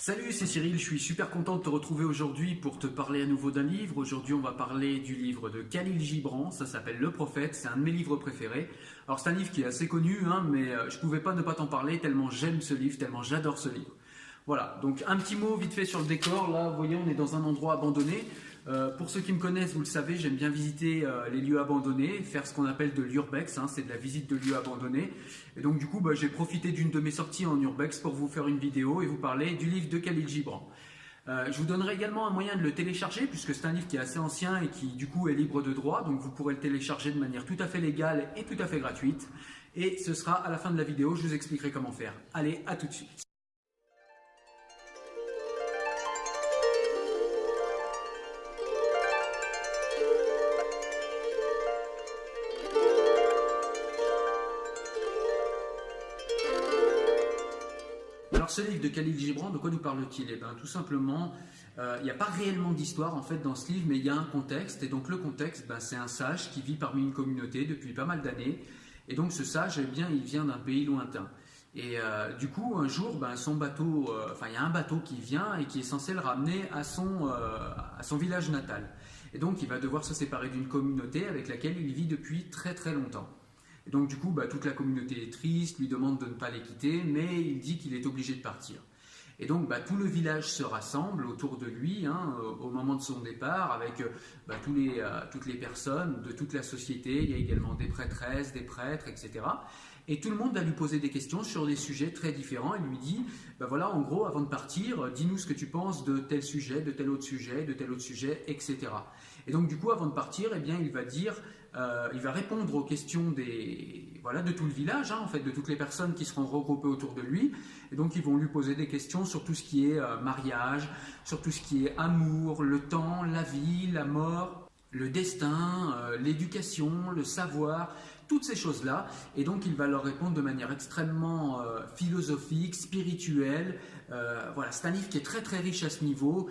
Salut, c'est Cyril, je suis super content de te retrouver aujourd'hui pour te parler à nouveau d'un livre. Aujourd'hui, on va parler du livre de Khalil Gibran, ça s'appelle Le Prophète, c'est un de mes livres préférés. Alors c'est un livre qui est assez connu, mais je pouvais pas ne pas t'en parler tellement j'aime ce livre, tellement j'adore ce livre. Voilà, donc un petit mot vite fait sur le décor. Là, vous voyez, on est dans un endroit abandonné. Pour ceux qui me connaissent, vous le savez, j'aime bien visiter les lieux abandonnés, faire ce qu'on appelle de l'urbex, c'est de la visite de lieux abandonnés. Et donc du coup, j'ai profité d'une de mes sorties en urbex pour vous faire une vidéo et vous parler du livre de Khalil Gibran. Je vous donnerai également un moyen de le télécharger puisque c'est un livre qui est assez ancien et qui du coup est libre de droit, donc vous pourrez le télécharger de manière tout à fait légale et tout à fait gratuite. Et ce sera à la fin de la vidéo, je vous expliquerai comment faire. Allez, à tout de suite. Alors ce livre de Khalil Gibran, de quoi nous parle-t-il? Eh bien tout simplement, il n'y a pas réellement d'histoire en fait dans ce livre, mais il y a un contexte. Et donc le contexte, c'est un sage qui vit parmi une communauté depuis pas mal d'années. Et donc ce sage, il vient d'un pays lointain. Et du coup, un jour, son bateau, il y a un bateau qui vient et qui est censé le ramener à son village natal. Et donc il va devoir se séparer d'une communauté avec laquelle il vit depuis très très longtemps. Et donc du coup, toute la communauté est triste, lui demande de ne pas les quitter, mais il dit qu'il est obligé de partir. Et donc tout le village se rassemble autour de lui au moment de son départ avec toutes les personnes de toute la société. Il y a également des prêtresses, des prêtres, etc. Et tout le monde va lui poser des questions sur des sujets très différents. Il lui dit, voilà, en gros, avant de partir, dis-nous ce que tu penses de tel sujet, de tel autre sujet, de tel autre sujet, etc. Et donc du coup, avant de partir, il va dire, il va répondre aux questions de tout le village, en fait, de toutes les personnes qui seront regroupées autour de lui. Et donc ils vont lui poser des questions sur tout ce qui est mariage, sur tout ce qui est amour, le temps, la vie, la mort, le destin, l'éducation, le savoir, toutes ces choses-là. Et donc il va leur répondre de manière extrêmement philosophique, spirituelle. C'est un livre qui est très très riche à ce niveau.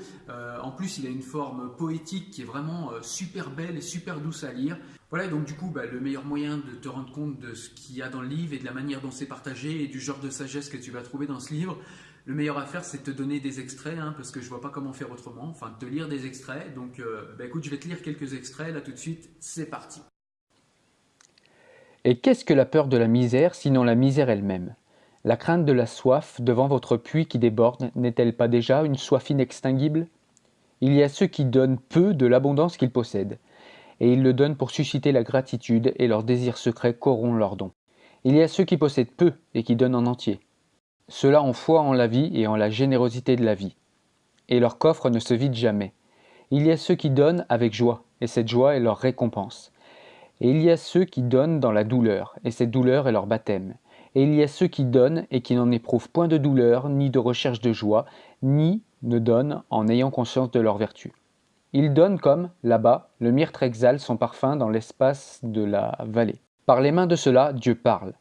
En plus, il a une forme poétique qui est vraiment super belle et super douce à lire. Voilà, donc du coup, le meilleur moyen de te rendre compte de ce qu'il y a dans le livre et de la manière dont c'est partagé et du genre de sagesse que tu vas trouver dans ce livre, le meilleur à faire, c'est de te donner des extraits, parce que je ne vois pas comment faire autrement, enfin de te lire des extraits. Donc écoute, je vais te lire quelques extraits, là tout de suite, c'est parti. Et qu'est-ce que la peur de la misère, sinon la misère elle-même? La crainte de la soif devant votre puits qui déborde, n'est-elle pas déjà une soif inextinguible? Il y a ceux qui donnent peu de l'abondance qu'ils possèdent, et ils le donnent pour susciter la gratitude, et leur désir secret corrompt leurs dons. Il y a ceux qui possèdent peu et qui donnent en entier. Ceux-là ont foi en la vie et en la générosité de la vie. Et leur coffre ne se vide jamais. Il y a ceux qui donnent avec joie, et cette joie est leur récompense. Et il y a ceux qui donnent dans la douleur, et cette douleur est leur baptême. Et il y a ceux qui donnent et qui n'en éprouvent point de douleur, ni de recherche de joie, ni ne donnent en ayant conscience de leur vertu. Ils donnent comme, là-bas, le myrte exhale son parfum dans l'espace de la vallée. Par les mains de ceux-là, Dieu parle,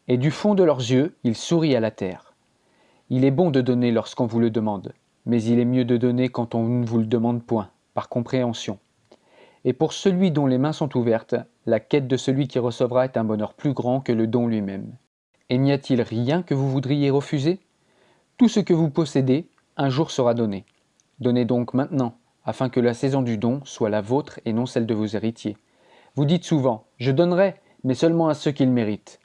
et du fond de leurs yeux, il sourit à la terre. Il est bon de donner lorsqu'on vous le demande, mais il est mieux de donner quand on ne vous le demande point, par compréhension. Et pour celui dont les mains sont ouvertes, la quête de celui qui recevra est un bonheur plus grand que le don lui-même. Et n'y a-t-il rien que vous voudriez refuser? Tout ce que vous possédez, un jour sera donné. Donnez donc maintenant, afin que la saison du don soit la vôtre et non celle de vos héritiers. Vous dites souvent, je donnerai, mais seulement à ceux qui le méritent.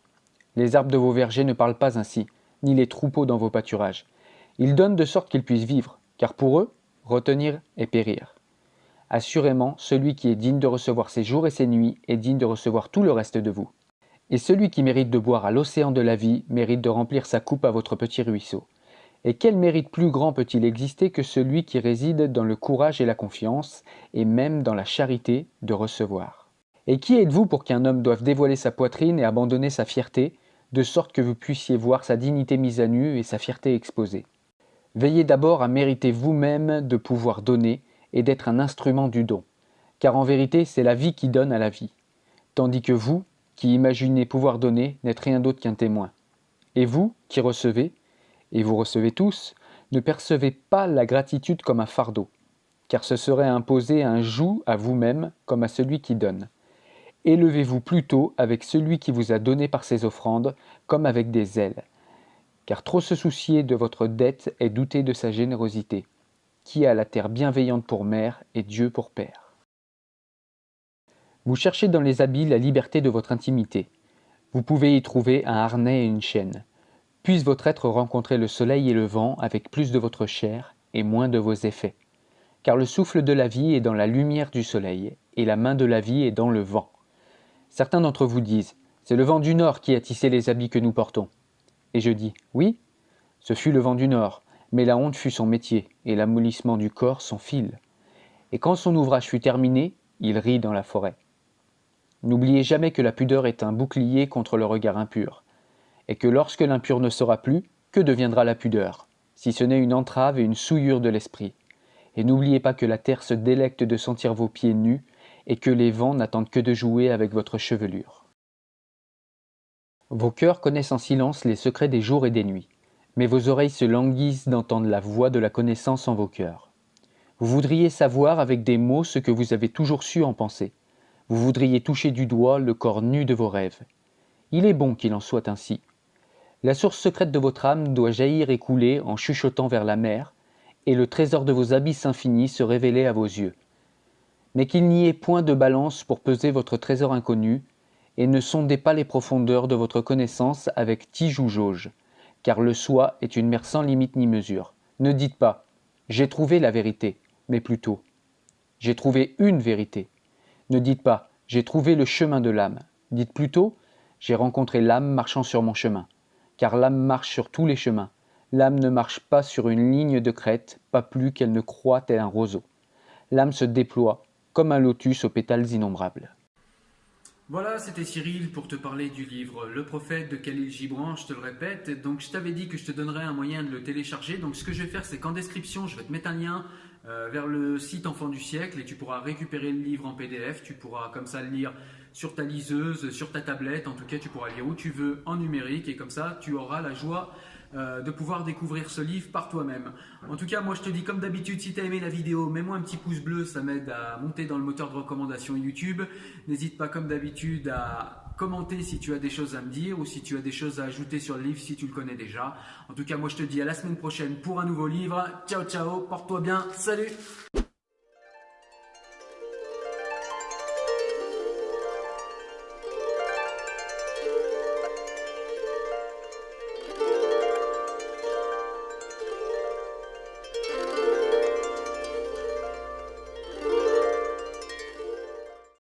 Les arbres de vos vergers ne parlent pas ainsi, ni les troupeaux dans vos pâturages. Ils donnent de sorte qu'ils puissent vivre, car pour eux, retenir est périr. Assurément, celui qui est digne de recevoir ses jours et ses nuits est digne de recevoir tout le reste de vous. Et celui qui mérite de boire à l'océan de la vie mérite de remplir sa coupe à votre petit ruisseau. Et quel mérite plus grand peut-il exister que celui qui réside dans le courage et la confiance, et même dans la charité de recevoir? Et qui êtes-vous pour qu'un homme doive dévoiler sa poitrine et abandonner sa fierté, de sorte que vous puissiez voir sa dignité mise à nu et sa fierté exposée? Veillez d'abord à mériter vous-même de pouvoir donner, et d'être un instrument du don, car en vérité c'est la vie qui donne à la vie, tandis que vous, qui imaginez pouvoir donner, n'êtes rien d'autre qu'un témoin. Et vous, qui recevez, et vous recevez tous, ne percevez pas la gratitude comme un fardeau, car ce serait imposer un joug à vous-même comme à celui qui donne. Élevez-vous plutôt avec celui qui vous a donné par ses offrandes, comme avec des ailes, car trop se soucier de votre dette est douter de sa générosité. Qui a la terre bienveillante pour mère et Dieu pour père? Vous cherchez dans les habits la liberté de votre intimité. Vous pouvez y trouver un harnais et une chaîne. Puisse votre être rencontrer le soleil et le vent avec plus de votre chair et moins de vos effets. Car le souffle de la vie est dans la lumière du soleil, et la main de la vie est dans le vent. Certains d'entre vous disent, c'est le vent du nord qui a tissé les habits que nous portons. Et je dis, oui, ce fut le vent du nord, mais la honte fut son métier, et l'amollissement du corps son fil. Et quand son ouvrage fut terminé, il rit dans la forêt. N'oubliez jamais que la pudeur est un bouclier contre le regard impur, et que lorsque l'impur ne sera plus, que deviendra la pudeur, si ce n'est une entrave et une souillure de l'esprit. Et n'oubliez pas que la terre se délecte de sentir vos pieds nus, et que les vents n'attendent que de jouer avec votre chevelure. Vos cœurs connaissent en silence les secrets des jours et des nuits, mais vos oreilles se languissent d'entendre la voix de la connaissance en vos cœurs. Vous voudriez savoir avec des mots ce que vous avez toujours su en penser. Vous voudriez toucher du doigt le corps nu de vos rêves. Il est bon qu'il en soit ainsi. La source secrète de votre âme doit jaillir et couler en chuchotant vers la mer, et le trésor de vos abysses infinis se révéler à vos yeux. Mais qu'il n'y ait point de balance pour peser votre trésor inconnu, et ne sondez pas les profondeurs de votre connaissance avec tige ou jauge, car le soi est une mer sans limite ni mesure. Ne dites pas « j'ai trouvé la vérité », mais plutôt « j'ai trouvé une vérité ». Ne dites pas « j'ai trouvé le chemin de l'âme », dites plutôt « j'ai rencontré l'âme marchant sur mon chemin », car l'âme marche sur tous les chemins. L'âme ne marche pas sur une ligne de crête, pas plus qu'elle ne croît tel un roseau. L'âme se déploie comme un lotus aux pétales innombrables. Voilà, c'était Cyril pour te parler du livre Le Prophète de Khalil Gibran, je te le répète. Donc je t'avais dit que je te donnerais un moyen de le télécharger. Donc ce que je vais faire, c'est qu'en description, je vais te mettre un lien vers le site Enfants du siècle et tu pourras récupérer le livre en PDF. Tu pourras comme ça le lire sur ta liseuse, sur ta tablette. En tout cas, tu pourras lire où tu veux en numérique et comme ça, tu auras la joie de pouvoir découvrir ce livre par toi-même. En tout cas, moi je te dis comme d'habitude, si tu as aimé la vidéo, mets-moi un petit pouce bleu, ça m'aide à monter dans le moteur de recommandation YouTube. N'hésite pas comme d'habitude à commenter si tu as des choses à me dire ou si tu as des choses à ajouter sur le livre si tu le connais déjà. En tout cas, moi je te dis à la semaine prochaine pour un nouveau livre. Ciao ciao, porte-toi bien, salut!